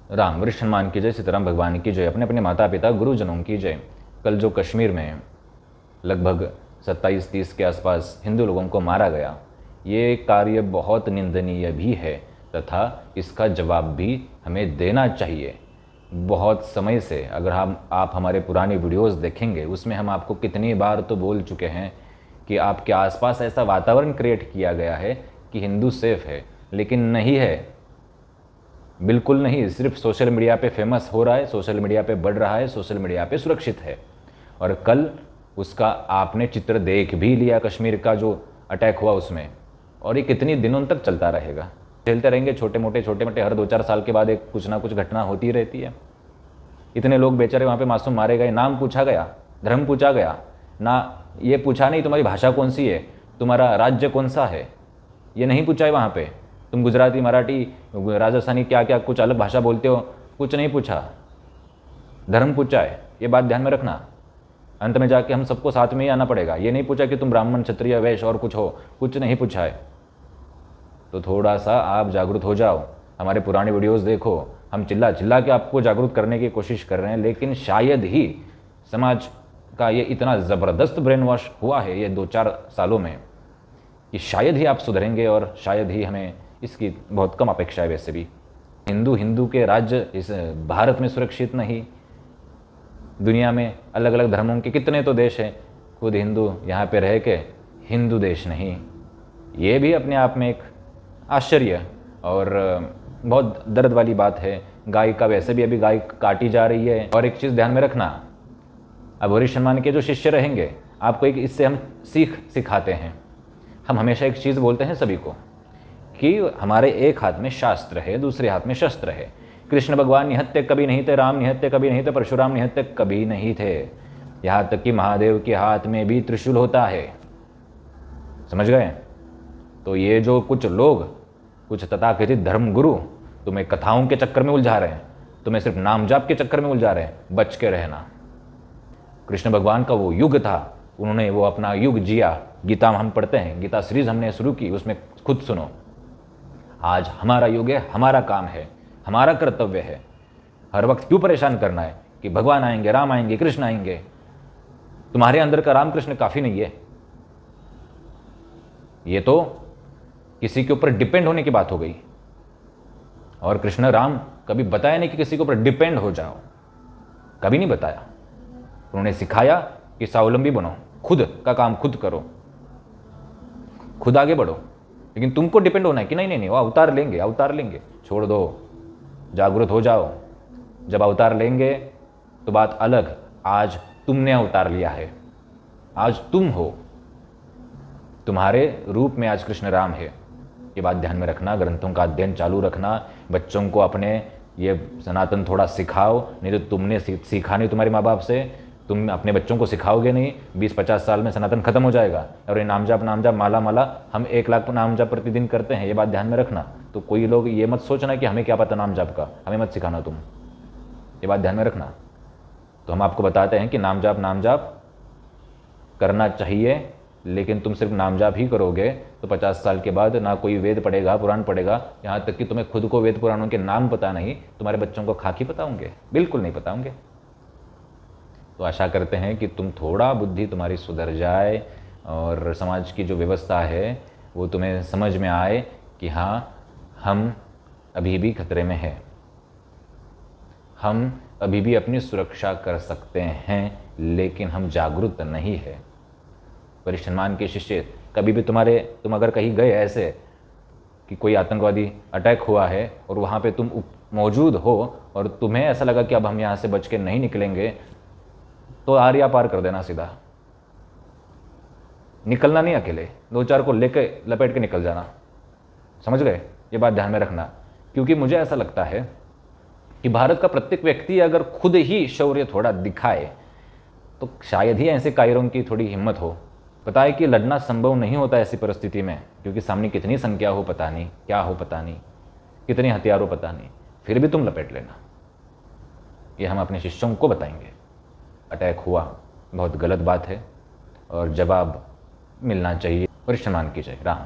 राम, वरिष्ठ हनुमान की जय, सीताराम भगवान की जय, अपने अपने माता पिता गुरुजनों की जय। कल जो कश्मीर में लगभग 27-30 के आसपास हिंदू लोगों को मारा गया, ये कार्य बहुत निंदनीय भी है तथा इसका जवाब भी हमें देना चाहिए। बहुत समय से अगर आप हमारे पुरानी वीडियोस देखेंगे, उसमें हम आपको कितनी बार तो बोल चुके हैं कि आपके आसपास ऐसा वातावरण क्रिएट किया गया है कि हिंदू सेफ है, लेकिन नहीं है, बिल्कुल नहीं। सिर्फ सोशल मीडिया पे फेमस हो रहा है, सोशल मीडिया पे बढ़ रहा है, सोशल मीडिया पे सुरक्षित है। और कल उसका आपने चित्र देख भी लिया, कश्मीर का जो अटैक हुआ उसमें, और ये कितनी दिनों तक चलता रहेगा। झेलते रहेंगे छोटे मोटे हर 2-4 साल के बाद एक कुछ ना कुछ घटना होती रहती है। इतने लोग बेचारे वहाँ पे मासूम मारे गए, नाम पूछा गया, धर्म पूछा गया, ना ये पूछा नहीं तुम्हारी भाषा कौन सी है, तुम्हारा राज्य कौन सा है, ये नहीं पूछा है वहाँ पे। तुम गुजराती, मराठी, राजस्थानी क्या क्या कुछ अलग भाषा बोलते हो, कुछ नहीं पूछा, धर्म पूछा है। ये बात ध्यान में रखना। अंत में जाके हम सबको साथ में ही आना पड़ेगा। ये नहीं पूछा कि तुम ब्राह्मण, क्षत्रिय, वैश्य और कुछ हो, कुछ नहीं पूछा है। तो थोड़ा सा आप जागरूक हो जाओ, हमारे पुराने वीडियोस देखो। हम चिल्ला चिल्ला के आपको जागरूक करने की कोशिश कर रहे हैं, लेकिन शायद ही समाज का ये इतना ज़बरदस्त ब्रेन वॉश हुआ है ये 2-4 सालों में कि शायद ही आप सुधरेंगे, और शायद ही हमें इसकी बहुत कम अपेक्षा है। वैसे भी हिंदू के राज्य इस भारत में सुरक्षित नहीं। दुनिया में अलग अलग धर्मों के कितने तो देश हैं, खुद हिंदू यहाँ पे रह के हिंदू देश नहीं। ये भी अपने आप में एक आश्चर्य और बहुत दर्द वाली बात है। गाय का वैसे भी अभी गाय काटी जा रही है। और एक चीज़ ध्यान में रखना, अब वरिष्ठ हनुमान के जो शिष्य रहेंगे, आपको एक इससे हम सिखाते हैं। हम हमेशा एक चीज़ बोलते हैं सभी को कि हमारे एक हाथ में शास्त्र है, दूसरे हाथ में शस्त्र है। कृष्ण भगवान निहत्थे कभी नहीं थे, राम निहत्थे कभी नहीं थे, परशुराम निहत्थे कभी नहीं थे। यहाँ तक कि महादेव के हाथ में भी त्रिशूल होता है। समझ गए? तो ये जो कुछ लोग, कुछ तथाकथित धर्मगुरु तुम्हें कथाओं के चक्कर में उलझा रहे हैं, तुम्हें सिर्फ नाम जाप के चक्कर में उलझा रहे हैं, बच के रहना। कृष्ण भगवान का वो युग था, उन्होंने वो अपना युग जिया। गीता हम पढ़ते हैं, गीता सीरीज हमने शुरू की, उसमें खुद सुनो। आज हमारा युग है, हमारा काम है, हमारा कर्तव्य है। हर वक्त क्यों परेशान करना है कि भगवान आएंगे, राम आएंगे, कृष्ण आएंगे। तुम्हारे अंदर का राम कृष्ण काफ़ी नहीं है। ये तो किसी के ऊपर डिपेंड होने की बात हो गई। और कृष्ण राम कभी बताया नहीं कि किसी के ऊपर डिपेंड हो जाओ, कभी नहीं बताया। उन्होंने सिखाया कि स्वावलंबी बनो, खुद का काम खुद करो, खुद आगे बढ़ो। लेकिन तुमको डिपेंड होना है कि नहीं नहीं नहीं वो अवतार लेंगे, अवतार लेंगे, छोड़ दो, जागरूक हो जाओ। जब अवतार लेंगे तो बात अलग। आज तुमने अवतार लिया है, आज तुम हो, तुम्हारे रूप में आज कृष्ण राम है। ये बात ध्यान में रखना। ग्रंथों का अध्ययन चालू रखना, बच्चों को अपने ये सनातन थोड़ा सिखाओ। नहीं तो तुमने सीखा नहीं तुम्हारे माँ बाप से, तुम अपने बच्चों को सिखाओगे नहीं, 20-50 साल में सनातन खत्म हो जाएगा। और ये नाम जाप माला माला, हम 1 लाख नाम जाप प्रतिदिन करते हैं, ये बात ध्यान में रखना। तो कोई लोग ये मत सोचना कि हमें क्या पता नाम जाप का, हमें मत सिखाना तुम, ये बात ध्यान में रखना। तो हम आपको बताते हैं कि नाम जाप करना चाहिए, लेकिन तुम सिर्फ नाम जाप ही करोगे तो 50 साल के बाद ना कोई वेद पढ़ेगा, पुराण पढ़ेगा। यहाँ तक कि तुम्हें खुद को वेद पुराणों के नाम पता नहीं, तुम्हारे बच्चों को खाकी पता होंगे? बिल्कुल नहीं पता होंगे। तो आशा करते हैं कि तुम थोड़ा बुद्धि तुम्हारी सुधर जाए और समाज की जो व्यवस्था है वो तुम्हें समझ में आए कि हाँ, हम अभी भी खतरे में हैं, हम अभी भी अपनी सुरक्षा कर सकते हैं, लेकिन हम जागरूक नहीं है। वरिष्ठ हनुमान के शिष्य कभी भी तुम अगर कहीं गए ऐसे कि कोई आतंकवादी अटैक हुआ है और वहाँ पे तुम मौजूद हो और तुम्हें ऐसा लगा कि अब हम यहाँ से बच के नहीं निकलेंगे, तो आरिया पार कर देना सीधा। निकलना नहीं अकेले, 2-4 को लेके लपेट के निकल जाना। समझ गए? ये बात ध्यान में रखना। क्योंकि मुझे ऐसा लगता है कि भारत का प्रत्येक व्यक्ति अगर खुद ही शौर्य थोड़ा दिखाए तो शायद ही ऐसे कायरों की थोड़ी हिम्मत हो। पता है कि लड़ना संभव नहीं होता ऐसी परिस्थिति में, क्योंकि सामने कितनी संख्या हो पता नहीं, क्या हो पता नहीं, कितने हथियार हो पता नहीं, फिर भी तुम लपेट लेना। ये हम अपने शिष्यों को बताएंगे। अटैक हुआ, बहुत गलत बात है और जवाब मिलना चाहिए। वरिष्ठ हनुमान की जय। राम।